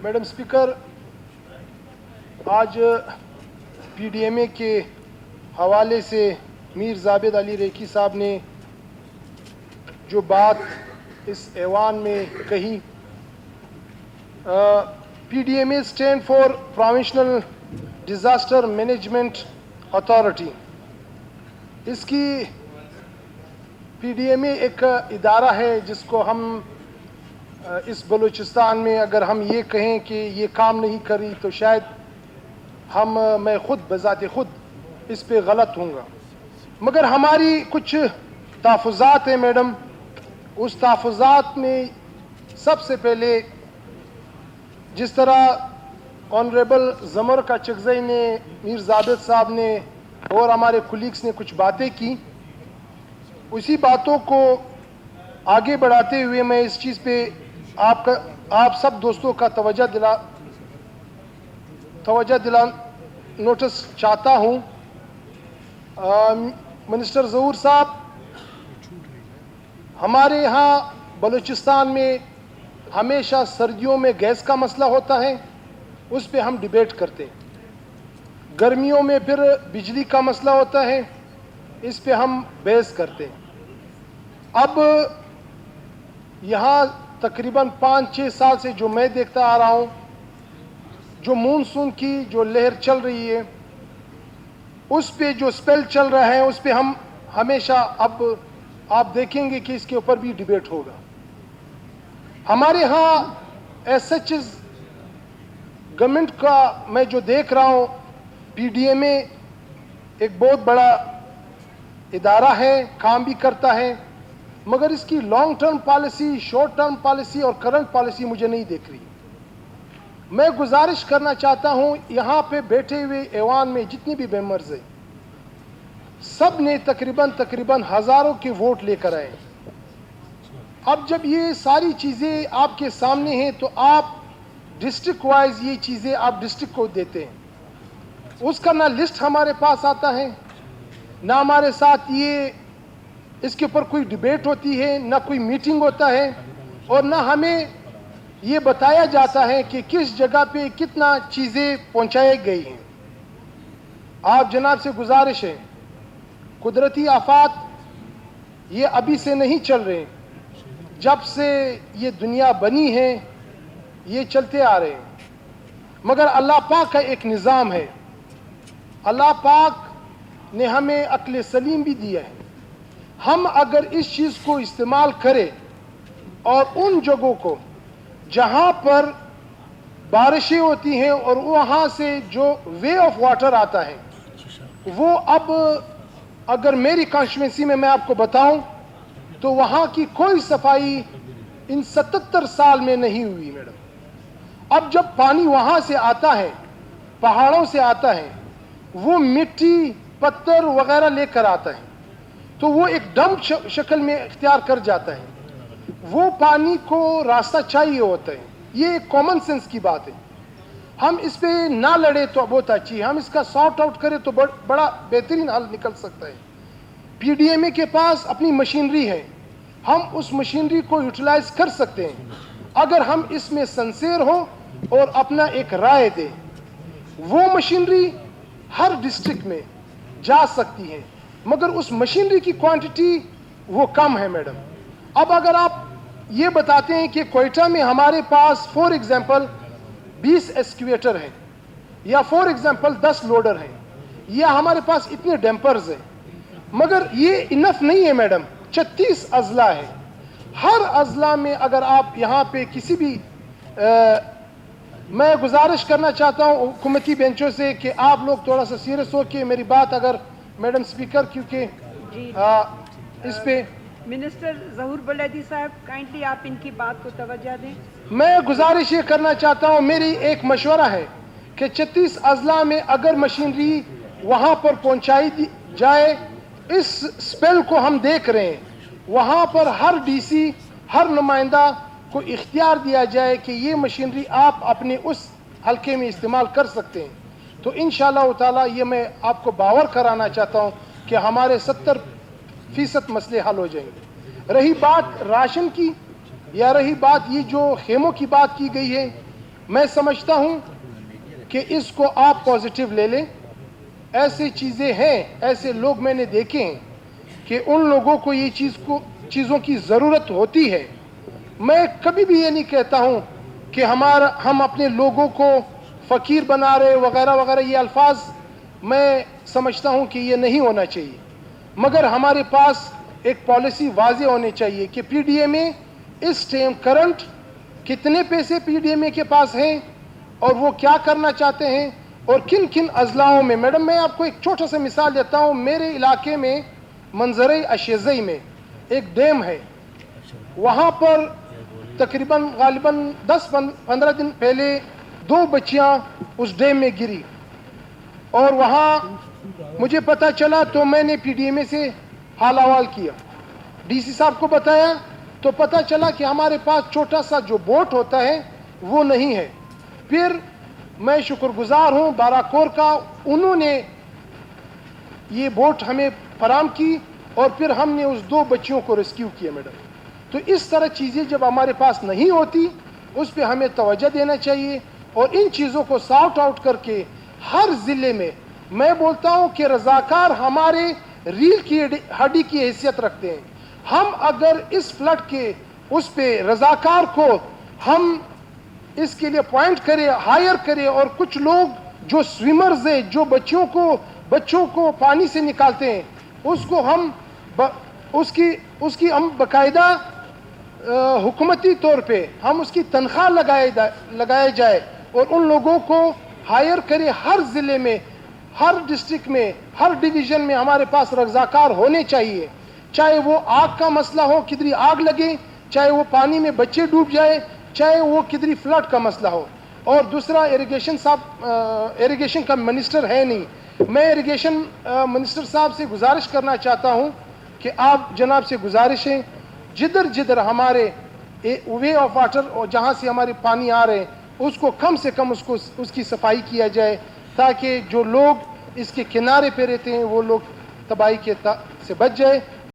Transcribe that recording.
Madam speaker, आज PDMA के हवाले से मीर जावेद अली रेकी साहब ने जो बात इस ऐवान में कही, PDMA stand for provincial disaster management authority. इसकी PDMA एक इदारा है जिसको हम इस बलूचिस्तान में अगर हम ये कहें कि ये काम नहीं करी तो शायद मैं खुद बज़ाते खुद इस पे गलत हूँगा, मगर हमारी कुछ तहफ़्फ़ुज़ात हैं मैडम। उस तहफ़्फ़ुज़ात में सबसे पहले जिस तरह ऑनरेबल ज़मर का चगज़ई ने, मीर जावेद साहब ने और हमारे कुलीग्स ने कुछ बातें की, उसी बातों को आगे बढ़ाते हुए मैं इस चीज़ पे आप सब दोस्तों का तवज्जो दिला नोटिस चाहता हूँ। मिनिस्टर ज़हूर साहब, हमारे यहाँ बलूचिस्तान में हमेशा सर्दियों में गैस का मसला होता है, उस पे हम डिबेट करते हैं। गर्मियों में फिर बिजली का मसला होता है, इस पे हम बहस करते हैं। अब यहाँ तकरीबन 5-6 साल से जो मैं देखता आ रहा हूँ, जो मानसून की जो लहर चल रही है, उस पे जो स्पेल चल रहा है, उस पे हम हमेशा, अब आप देखेंगे कि इसके ऊपर भी डिबेट होगा। हमारे यहाँ एसएच गवर्नमेंट का मैं जो देख रहा हूँ, PDMA एक बहुत बड़ा इदारा है, काम भी करता है, मगर इसकी long term policy, short term policy और करंट पॉलिसी मुझे नहीं दिख रही। मैं गुजारिश करना चाहता हूं, यहाँ पे बैठे हुए ऐवान में जितनी भी मेंबर्स हैं, सब ने तकरीबन हजारों के वोट लेकर आए। अब जब ये सारी चीज़ें आपके सामने हैं तो आप डिस्ट्रिक्ट वाइज ये चीज़ें आप डिस्ट्रिक्ट को देते हैं, उसका ना लिस्ट हमारे पास आता है, ना हमारे साथ ये इसके ऊपर कोई डिबेट होती है, ना कोई मीटिंग होता है, और ना हमें ये बताया जाता है कि किस जगह पे कितना चीज़ें पहुंचाई गई हैं। आप जनाब से गुजारिश है, कुदरती आफात ये अभी से नहीं चल रहे, जब से ये दुनिया बनी है ये चलते आ रहे हैं, मगर अल्लाह पाक का एक निज़ाम है। अल्लाह पाक ने हमें अक्ल सलीम भी दिया है। हम अगर इस चीज़ को इस्तेमाल करें और उन जगहों को जहाँ पर बारिशें होती हैं और वहाँ से जो वे ऑफ वाटर आता है, वो अब अगर मेरी कॉन्स्टिट्यूंसी में मैं आपको बताऊं तो वहाँ की कोई सफाई इन 77 साल में नहीं हुई मैडम। अब जब पानी वहाँ से आता है, पहाड़ों से आता है, वो मिट्टी पत्थर वगैरह लेकर आता है, तो वो एक डंप शक्ल में इख्तियार कर जाता है। वो पानी को रास्ता चाहिए होता है, ये एक कॉमन सेंस की बात है। हम इस पे ना लड़े तो बहुत अच्छी है, हम इसका सॉर्ट आउट करें तो बड़ा बेहतरीन हल निकल सकता है। PDMA के पास अपनी मशीनरी है, हम उस मशीनरी को यूटिलाइज कर सकते हैं अगर हम इसमें सिंसियर हो और अपना एक राय दें। वो मशीनरी हर डिस्ट्रिक्ट में जा सकती है, मगर उस मशीनरी की क्वांटिटी वो कम है मैडम। अब अगर आप ये बताते हैं कि क्वेटा में हमारे पास फॉर एग्जांपल 20 एक्सक्यूवेटर हैं, या फॉर एग्जांपल 10 लोडर हैं, या हमारे पास इतने डैम्पर्स हैं, मगर ये इनफ नहीं है मैडम। 36 अजला है, हर अजला में अगर आप यहाँ पे किसी भी मैं गुजारिश करना चाहता हूँ हुकूमती बेंचों से कि आप लोग थोड़ा सा सीरियस हो कि मेरी बात अगर मैडम स्पीकर, क्योंकि इस पे मिनिस्टर ज़हूर बुलैदी साहब, काइंडली आप इनकी बात को तवज्जो दें। मैं गुजारिश ये करना चाहता हूँ, मेरी एक मशवरा है कि 36 अजला में अगर मशीनरी वहाँ पर पहुँचाई जाए, इस स्पेल को हम देख रहे हैं, वहाँ पर हर DC, हर नुमाइंदा को इख्तियार दिया जाए कि ये मशीनरी आप अपने उस हल्के में इस्तेमाल कर सकते हैं, तो इंशाअल्लाह ताला ये मैं आपको बावर कराना चाहता हूँ कि हमारे 70% मसले हल हो जाएंगे। रही बात राशन की, या रही बात ये जो खेमों की बात की गई है, میں سمجھتا ہوں کہ اس کو آپ پازیٹیو لے لیں. ایسی چیزیں ہیں, ایسے لوگ میں نے دیکھے ہیں کہ ان لوگوں کو یہ چیزوں کی ضرورت ہوتی ہے. میں کبھی بھی یہ نہیں کہتا ہوں کہ ہم اپنے لوگوں کو فقیر بنا رہے وغیرہ وغیرہ, یہ الفاظ میں سمجھتا ہوں کہ یہ نہیں ہونا چاہیے. مگر ہمارے پاس ایک پالیسی واضح ہونی چاہیے کہ پی ڈی ایم اے اس ٹائم کرنٹ کتنے پیسے پی ڈی ایم اے کے پاس ہیں اور وہ کیا کرنا چاہتے ہیں اور کن کن اضلاعوں میں. میڈم میں آپ کو ایک چھوٹا سا مثال دیتا ہوں. میرے علاقے میں منظرِ اشیزئی میں ایک ڈیم ہے, وہاں پر تقریباً غالباً 10-15 دن پہلے 2 بچیاں اس ڈیم میں گری, اور وہاں مجھے پتہ چلا تو میں نے پی ڈی ایم اے سے حال احوال کیا, ڈی سی صاحب کو بتایا تو پتہ چلا کہ ہمارے پاس چھوٹا سا جو بوٹ ہوتا ہے وہ نہیں ہے. پھر میں شکر گزار ہوں باراکور کا, انہوں نے یہ بوٹ ہمیں فراہم کی اور پھر ہم نے اس 2 بچیوں کو ریسکیو کیا. میڈم تو اس طرح چیزیں جب ہمارے پاس نہیں ہوتی اس پہ ہمیں توجہ دینا چاہیے, اور ان چیزوں کو سارٹ آؤٹ کر کے ہر ضلع میں بولتا ہوں کہ رضاکار ہمارے ریل کی ہڈی کی حیثیت رکھتے ہیں. ہم اگر اس فلڈ کے اس پہ رضاکار کو ہم اس کے لیے اپوائنٹ کرے, ہائر کرے, اور کچھ لوگ جو سویمرز ہیں جو بچوں کو پانی سے نکالتے ہیں اس کو ہم اس کی ہم باقاعدہ حکومتی طور پہ ہم اس کی تنخواہ لگائے جائے اور ان لوگوں کو ہائر کرے. ہر ضلع میں, ہر ڈسٹرکٹ میں, ہر ڈویژن میں ہمارے پاس رضاکار ہونے چاہیے, چاہے وہ آگ کا مسئلہ ہو, کدھری آگ لگے, چاہے وہ پانی میں بچے ڈوب جائے, چاہے وہ کدھری فلڈ کا مسئلہ ہو. اور دوسرا, اریگیشن کا منسٹر ہے نہیں, میں اریگیشن منسٹر صاحب سے گزارش کرنا چاہتا ہوں کہ آپ جناب سے گزارش ہے جدھر ہمارے وے آف واٹر اور جہاں سے ہمارے پانی آ رہے ہیں اس کو کم سے کم اس کی صفائی کیا جائے, تاکہ جو لوگ اس کے کنارے پہ رہتے ہیں وہ لوگ تباہی سے بچ جائے.